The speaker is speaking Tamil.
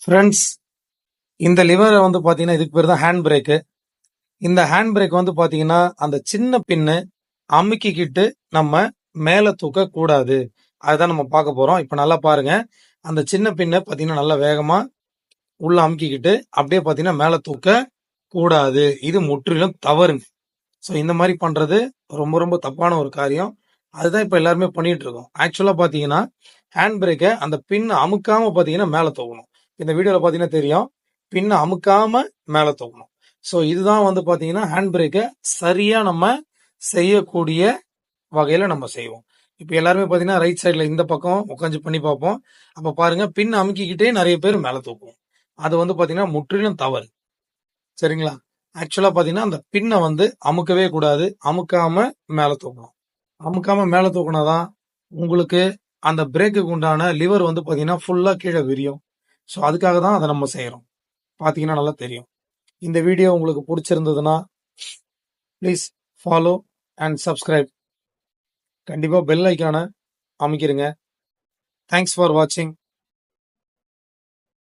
ஃப்ரெண்ட்ஸ், இந்த லிவரை வந்து பார்த்தீங்கன்னா இதுக்கு பேர் தான் ஹேண்ட் பிரேக்கு. இந்த ஹேண்ட் பிரேக் வந்து பார்த்தீங்கன்னா அந்த சின்ன பின்னு அமுக்கிக்கிட்டு நம்ம மேலே தூக்க கூடாது. அதுதான் நம்ம பார்க்க போறோம். இப்போ நல்லா பாருங்க. அந்த சின்ன பின்னை பார்த்தீங்கன்னா நல்லா வேகமா உள்ள அமுக்கிக்கிட்டு அப்படியே பார்த்தீங்கன்னா மேலே தூக்க கூடாது. இது முற்றிலும் தவறுங்க. ஸோ இந்த மாதிரி பண்றது ரொம்ப ரொம்ப தப்பான ஒரு காரியம். அதுதான் இப்போ எல்லாருமே பண்ணிட்டு இருக்கோம். ஆக்சுவலா பார்த்தீங்கன்னா ஹேண்ட் பிரேக்கை அந்த பின் அமுக்காம பார்த்தீங்கன்னா மேலே தூக்கணும். இந்த வீடியோல பார்த்தீங்கன்னா தெரியும். பின்ன அமுக்காம மேலே தூக்கணும். ஸோ இதுதான் வந்து பார்த்தீங்கன்னா ஹேண்ட் பிரேக்கை சரியா நம்ம செய்யக்கூடிய வகையில நம்ம செய்வோம். இப்போ எல்லாருமே பார்த்தீங்கன்னா ரைட் சைடில் இந்த பக்கம் உட்காந்து பண்ணி பார்ப்போம். அப்போ பாருங்க பின் அமுக்கிக்கிட்டே நிறைய பேர் மேலே தூக்குவோம். அது வந்து பார்த்தீங்கன்னா முற்றிலும் தவறு. சரிங்களா? ஆக்சுவலா பார்த்தீங்கன்னா அந்த பின்னை வந்து அமுக்கவே கூடாது. அமுக்காம மேலே தூக்கணும். அமுக்காம மேலே தூக்குனாதான் உங்களுக்கு அந்த பிரேக்குக்கு உண்டான லிவர் வந்து பார்த்தீங்கன்னா ஃபுல்லா கீழே விரியும். ஸோ அதுக்காக தான் அதை நம்ம செய்யறோம். பார்த்தீங்கன்னா நல்லா தெரியும். இந்த வீடியோ உங்களுக்கு பிடிச்சிருந்ததுன்னா ப்ளீஸ் ஃபாலோ அண்ட் சப்ஸ்கிரைப். கண்டிப்பா பெல் ஐக்கான அமைக்கிறங்க. தேங்க்ஸ் ஃபார் வாட்சிங்.